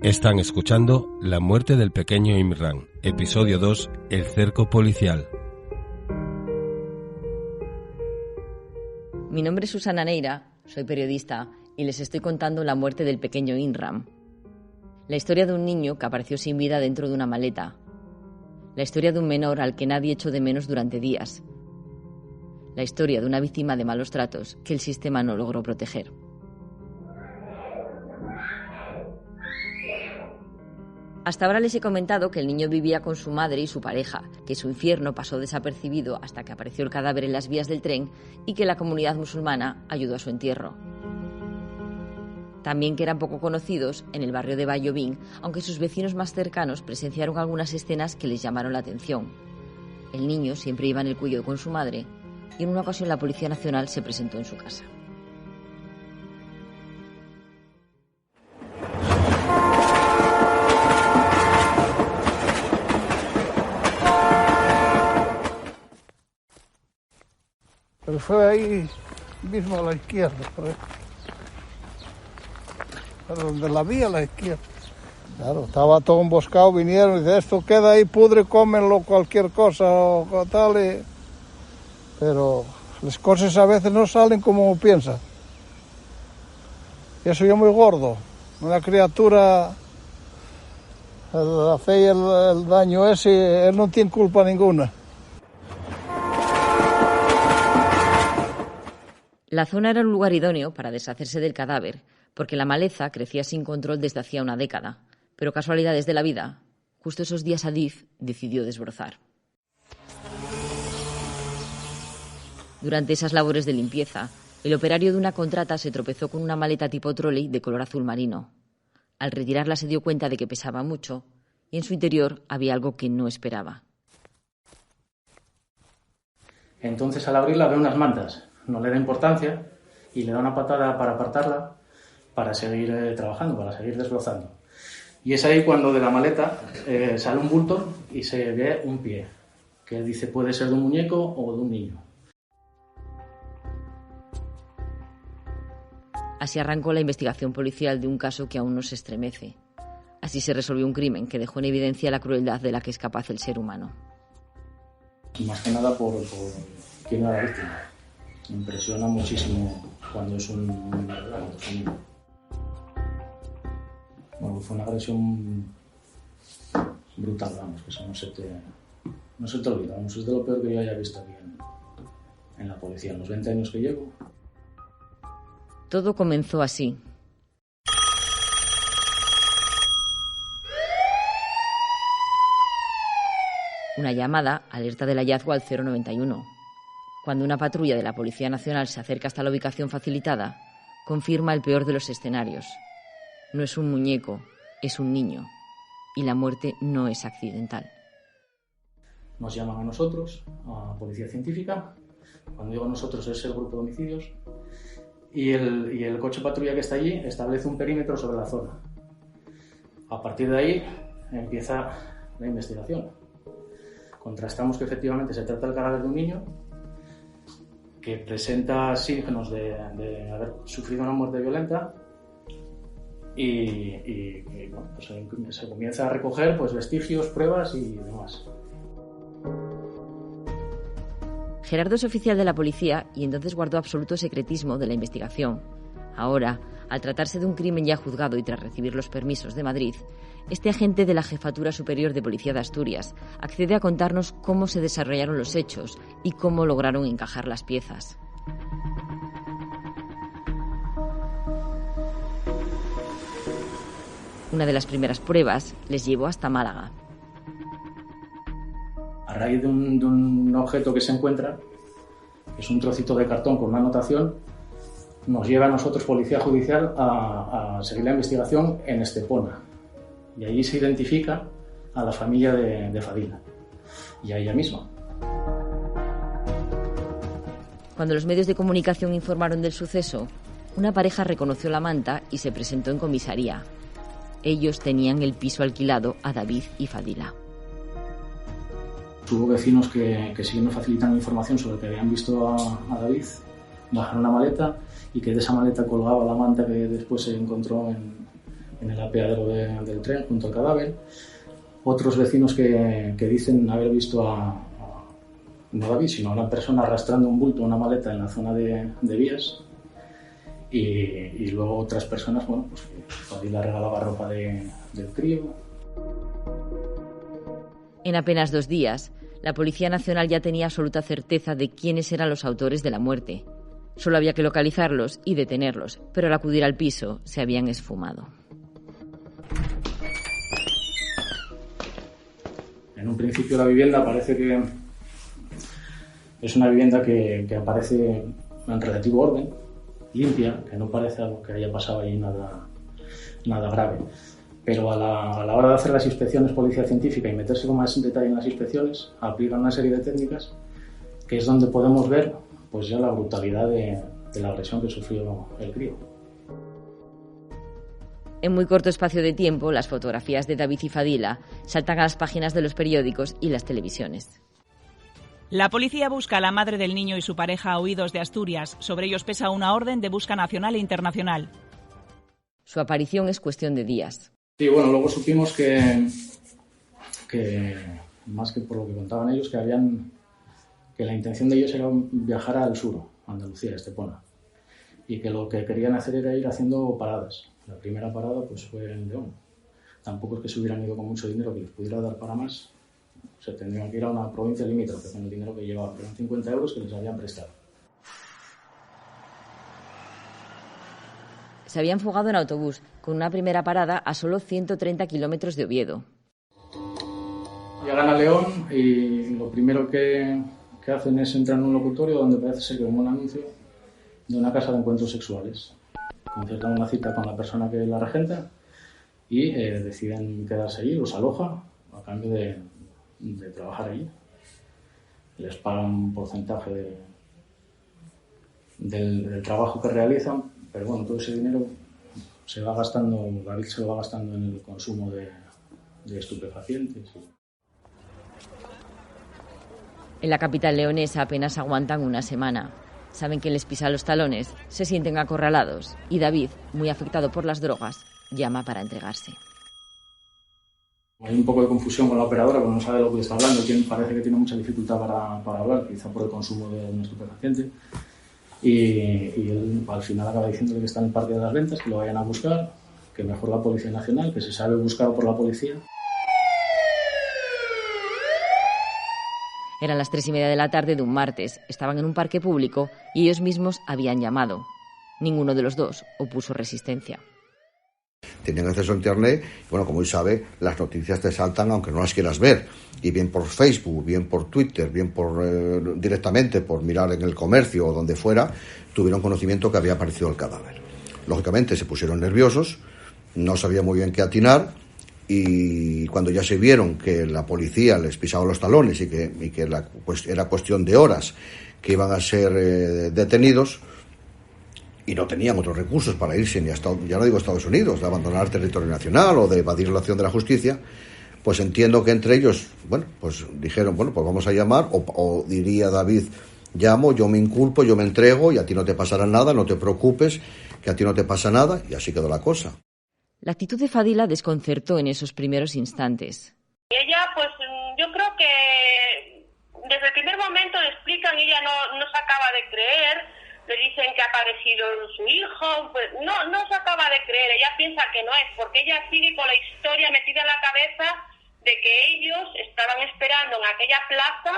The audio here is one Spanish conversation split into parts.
Están escuchando La muerte del pequeño Imran, episodio 2, El cerco policial. Mi nombre es Susana Neira, soy periodista y les estoy contando la muerte del pequeño Imran. La historia de un niño que apareció sin vida dentro de una maleta. La historia de un menor al que nadie echó de menos durante días. La historia de una víctima de malos tratos que el sistema no logró proteger. Hasta ahora les he comentado que el niño vivía con su madre y su pareja, que su infierno pasó desapercibido hasta que apareció el cadáver en las vías del tren y que la comunidad musulmana ayudó a su entierro. También que eran poco conocidos en el barrio de Vallovín, aunque sus vecinos más cercanos presenciaron algunas escenas que les llamaron la atención. El niño siempre iba en el cuello con su madre y en una ocasión la Policía Nacional se presentó en su casa. Pero fue ahí mismo a la izquierda, por donde la vi a la izquierda. Claro, estaba todo emboscado, vinieron y dicen, esto queda ahí, pudre, cómenlo, cualquier cosa o tal. Pero las cosas a veces no salen como piensan. Y eso yo muy gordo, una criatura, la fe y el daño ese, él no tiene culpa ninguna. La zona era un lugar idóneo para deshacerse del cadáver, porque la maleza crecía sin control desde hacía una década. Pero casualidades de la vida, justo esos días Adif decidió desbrozar. Durante esas labores de limpieza, el operario de una contrata se tropezó con una maleta tipo trolley de color azul marino. Al retirarla se dio cuenta de que pesaba mucho y en su interior había algo que no esperaba. Entonces al abrirla ve unas mantas. No le da importancia y le da una patada para apartarla para seguir trabajando, para seguir desbrozando. Y es ahí cuando de la maleta sale un bulto y se ve un pie, que dice puede ser de un muñeco o de un niño. Así arrancó la investigación policial de un caso que aún nos estremece. Así se resolvió un crimen que dejó en evidencia la crueldad de la que es capaz el ser humano. Más que nada por quién era la víctima. Me impresiona muchísimo cuando es un niño. Bueno, fue una agresión brutal, vamos, que eso no se te olvida, vamos, es de lo peor que yo haya visto aquí en la policía, en los 20 años que llevo. Todo comenzó así. Una llamada alerta del hallazgo al 091. Cuando una patrulla de la Policía Nacional se acerca hasta la ubicación facilitada, confirma el peor de los escenarios. No es un muñeco, es un niño. Y la muerte no es accidental. Nos llaman a nosotros, a Policía Científica. Cuando digo nosotros es el grupo de homicidios. Y el coche patrulla que está allí establece un perímetro sobre la zona. A partir de ahí empieza la investigación. Contrastamos que efectivamente se trata del cadáver de un niño que presenta signos de haber sufrido una muerte violenta y bueno, pues se comienza a recoger pues, vestigios, pruebas y demás. Gerardo es oficial de la policía y entonces guardó absoluto secretismo de la investigación. Ahora, al tratarse de un crimen ya juzgado y tras recibir los permisos de Madrid, este agente de la Jefatura Superior de Policía de Asturias accede a contarnos cómo se desarrollaron los hechos y cómo lograron encajar las piezas. Una de las primeras pruebas les llevó hasta Málaga. A raíz de un objeto que se encuentra, que es un trocito de cartón con una anotación, nos lleva a nosotros, Policía Judicial, a seguir la investigación en Estepona. Y allí se identifica a la familia de Fadila y a ella misma. Cuando los medios de comunicación informaron del suceso, una pareja reconoció la manta y se presentó en comisaría. Ellos tenían el piso alquilado a David y Fadila. Hubo vecinos que sí que me facilitaron información sobre que habían visto a David bajar una maleta y que de esa maleta colgaba la manta que después se encontró en el apeadero del tren junto al cadáver. Otros vecinos que dicen haber visto no a David, sino a una persona arrastrando un bulto, una maleta en la zona de vías. Y luego otras personas, bueno, pues que Fadila regalaba ropa del crío. En apenas 2 días, la Policía Nacional ya tenía absoluta certeza de quiénes eran los autores de la muerte. Solo había que localizarlos y detenerlos, pero al acudir al piso se habían esfumado. En un principio la vivienda parece que es una vivienda que aparece en relativo orden, limpia, que no parece algo que haya pasado ahí nada grave. Pero a la hora de hacer las inspecciones policía científica y meterse con más detalle en las inspecciones, aplican una serie de técnicas que es donde podemos ver pues ya la brutalidad de la agresión que sufrió el crío. En muy corto espacio de tiempo, las fotografías de David y Fadila saltan a las páginas de los periódicos y las televisiones. La policía busca a la madre del niño y su pareja huidos de Asturias. Sobre ellos pesa una orden de busca nacional e internacional. Su aparición es cuestión de días. Sí, bueno, luego supimos que más que por lo que contaban ellos, que la intención de ellos era viajar al sur, a Andalucía, a Estepona, y que lo que querían hacer era ir haciendo paradas. La primera parada pues fue en León. Tampoco es que se hubieran ido con mucho dinero que les pudiera dar para más. Se tendrían que ir a una provincia limítrofe con el dinero que llevaban, eran 50 euros que les habían prestado. Se habían fugado en autobús, con una primera parada a solo 130 kilómetros de Oviedo. Llegan a León y lo primero que hacen es entrar en un locutorio donde parece ser que es un anuncio de una casa de encuentros sexuales. Concertan una cita con la persona que la regenta y deciden quedarse allí, los aloja a cambio de trabajar allí. Les pagan un porcentaje del trabajo que realizan, pero bueno, todo ese dinero se va gastando, David se lo va gastando en el consumo de estupefacientes. En la capital leonesa apenas aguantan una semana. Saben que les pisa los talones, se sienten acorralados y David, muy afectado por las drogas, llama para entregarse. Hay un poco de confusión con la operadora porque no sabe lo que está hablando, parece que tiene mucha dificultad para hablar, quizá por el consumo de un estupefaciente. Y él al final acaba diciéndole que está en el Parque de las Ventas, que lo vayan a buscar, que mejor la Policía Nacional, que se sabe buscado por la policía. Eran las 3:30 de la tarde de un martes, estaban en un parque público y ellos mismos habían llamado. Ninguno de los dos opuso resistencia. Tenían acceso a internet, y bueno, como él sabe, las noticias te saltan aunque no las quieras ver, y bien por Facebook, bien por Twitter, bien por directamente por mirar en El Comercio o donde fuera, tuvieron conocimiento que había aparecido el cadáver. Lógicamente se pusieron nerviosos, no sabían muy bien qué atinar, y cuando ya se vieron que la policía les pisaba los talones y que era cuestión de horas que iban a ser detenidos, y no tenían otros recursos para irse ni hasta, ya no digo Estados Unidos, de abandonar el territorio nacional o de evadir la acción de la justicia, pues entiendo que entre ellos, bueno, pues dijeron, bueno, pues vamos a llamar, o diría David, llamo, yo me inculpo, yo me entrego y a ti no te pasará nada, no te preocupes, que a ti no te pasa nada, y así quedó la cosa. La actitud de Fadila desconcertó en esos primeros instantes. Ella, pues yo creo que desde el primer momento le explican, ella no se acaba de creer, le dicen que ha aparecido su hijo, pues no se acaba de creer, ella piensa que no es, porque ella sigue con la historia metida en la cabeza de que ellos estaban esperando en aquella plaza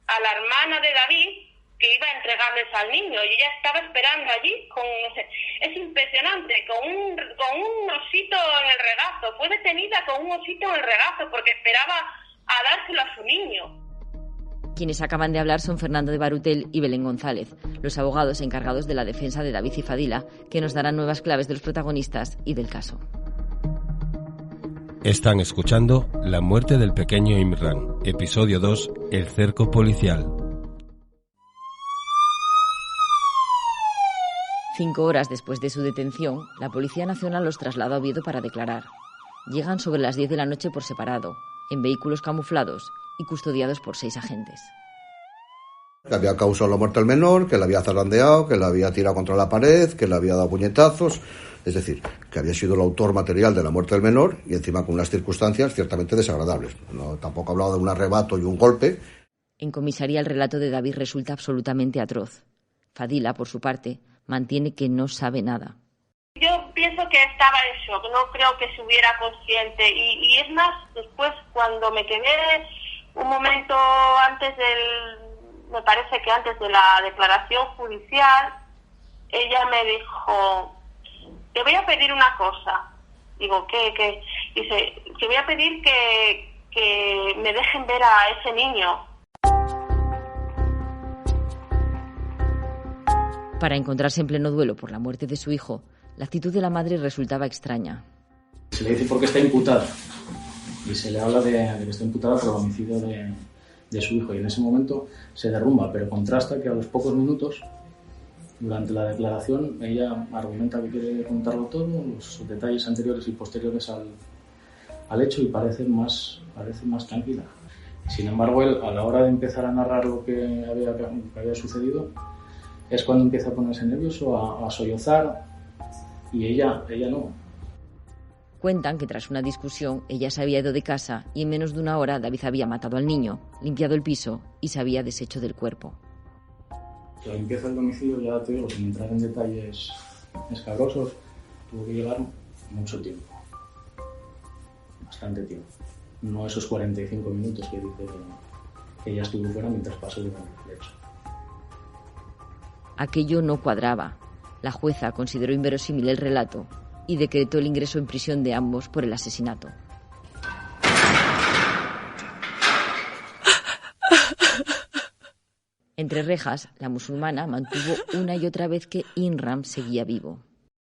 a la hermana de David, que iba a entregarles al niño, y ella estaba esperando allí, es impresionante, con un osito en el regazo, fue detenida con un osito en el regazo, porque esperaba a dárselo a su niño. Quienes acaban de hablar son Fernando de Barutel y Belén González, los abogados encargados de la defensa de David y Fadila, que nos darán nuevas claves de los protagonistas y del caso. Están escuchando La muerte del pequeño Imran, episodio 2, El cerco policial. 5 horas después de su detención, la Policía Nacional los traslada a Oviedo para declarar. Llegan sobre las 10 de la noche por separado. en vehículos camuflados y custodiados por 6 agentes. Que había causado la muerte al menor, que la había zarandeado, que la había tirado contra la pared, que le había dado puñetazos. Es decir, que había sido el autor material de la muerte del menor y encima con unas circunstancias ciertamente desagradables. No, tampoco ha hablado de un arrebato y un golpe. En comisaría el relato de David resulta absolutamente atroz. Fadila, por su parte, mantiene que no sabe nada. Yo pienso que estaba en shock, no creo que estuviera consciente. Y es más, después cuando me quedé un momento me parece que antes de la declaración judicial, ella me dijo: te voy a pedir una cosa. Digo, ¿qué? Dice, te voy a pedir que me dejen ver a ese niño. Para encontrarse en pleno duelo por la muerte de su hijo, la actitud de la madre resultaba extraña. Se le dice por qué está imputada y se le habla de que está imputada por el homicidio de su hijo, y en ese momento se derrumba, pero contrasta que a los pocos minutos, durante la declaración, ella argumenta que quiere contarlo todo, los detalles anteriores y posteriores al hecho, y parece más tranquila. Sin embargo, él, a la hora de empezar a narrar lo que había sucedido, es cuando empieza a ponerse nervioso, a sollozar, y ella no. Cuentan que tras una discusión ella se había ido de casa y en menos de una hora David había matado al niño, limpiado el piso y se había deshecho del cuerpo. La limpieza del domicilio, ya te digo, sin entrar en detalles escabrosos, tuvo que llevar mucho tiempo. Bastante tiempo. No esos 45 minutos que dice que ella estuvo fuera mientras pasó durante el hecho. Aquello no cuadraba. La jueza consideró inverosímil el relato y decretó el ingreso en prisión de ambos por el asesinato. Entre rejas, la musulmana mantuvo una y otra vez que Imran seguía vivo.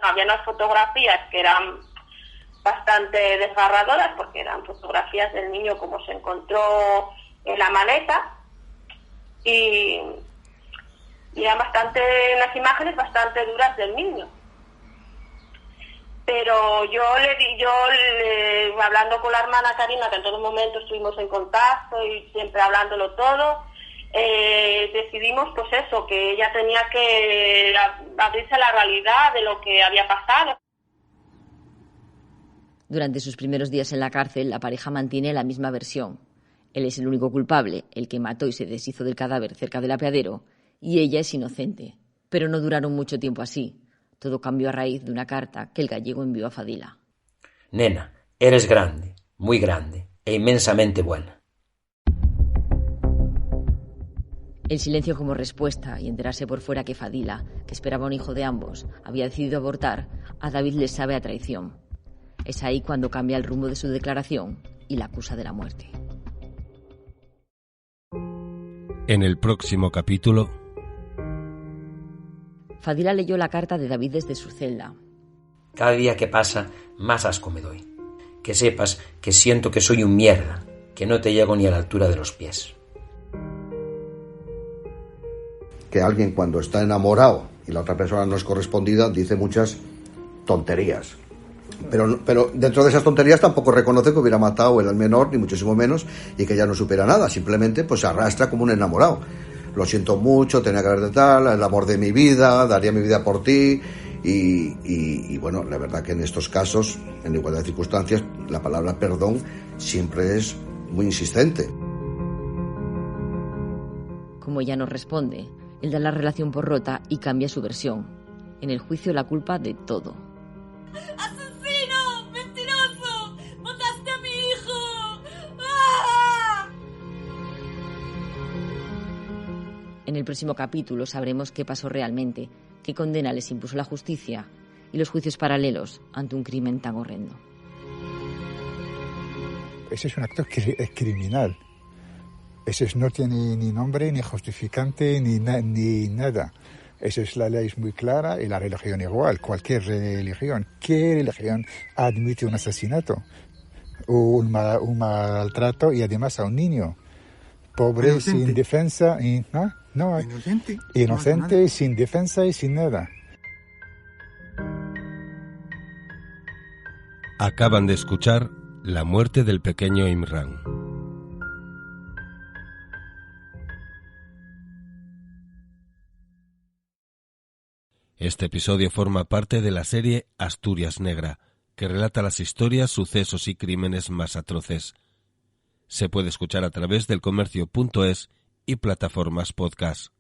Había unas fotografías que eran bastante desgarradoras porque eran fotografías del niño como se encontró en la maleta y eran unas imágenes bastante duras del niño. Pero yo hablando con la hermana Karina, que en todo momento estuvimos en contacto y siempre hablándolo todo, decidimos pues eso, que ella tenía que abrirse a la realidad de lo que había pasado. Durante sus primeros días en la cárcel, la pareja mantiene la misma versión. Él es el único culpable, el que mató y se deshizo del cadáver cerca del apeadero, y ella es inocente. Pero no duraron mucho tiempo así. Todo cambió a raíz de una carta que el gallego envió a Fadila. Nena, eres grande, muy grande e inmensamente buena. El silencio como respuesta y enterarse por fuera que Fadila, que esperaba un hijo de ambos, había decidido abortar, a David le sabe a traición. Es ahí cuando cambia el rumbo de su declaración y la acusa de la muerte. En el próximo capítulo, Fadila leyó la carta de David desde su celda. Cada día que pasa, más asco me doy. Que sepas que siento que soy un mierda, que no te llego ni a la altura de los pies. Que alguien cuando está enamorado y la otra persona no es correspondida dice muchas tonterías. Pero dentro de esas tonterías tampoco reconoce que hubiera matado él al menor, ni muchísimo menos, y que ella no supiera nada. Simplemente pues se arrastra como un enamorado. Lo siento mucho, tenía que haber de tal, el amor de mi vida, daría mi vida por ti. Y bueno, la verdad que en estos casos, en igualdad de circunstancias, la palabra perdón siempre es muy insistente. Como ella no responde, él da la relación por rota y cambia su versión. En el juicio la culpa de todo. ¡Asesino! ¡Mentiroso! ¡Mataste a mi hijo! ¡Ah! En el próximo capítulo sabremos qué pasó realmente, qué condena les impuso la justicia y los juicios paralelos ante un crimen tan horrendo. Ese es un acto criminal. Ese no tiene ni nombre, ni justificante, ni nada. Esa es la ley, es muy clara, y la religión igual, cualquier religión. ¿Qué religión admite un asesinato? Un maltrato y además a un niño? Pobre, inocente. Sin defensa, no, inocente, sin defensa y sin nada. Acaban de escuchar La muerte del pequeño Imran. Este episodio forma parte de la serie Asturias Negra, que relata las historias, sucesos y crímenes más atroces. Se puede escuchar a través del Comercio.es y plataformas podcast.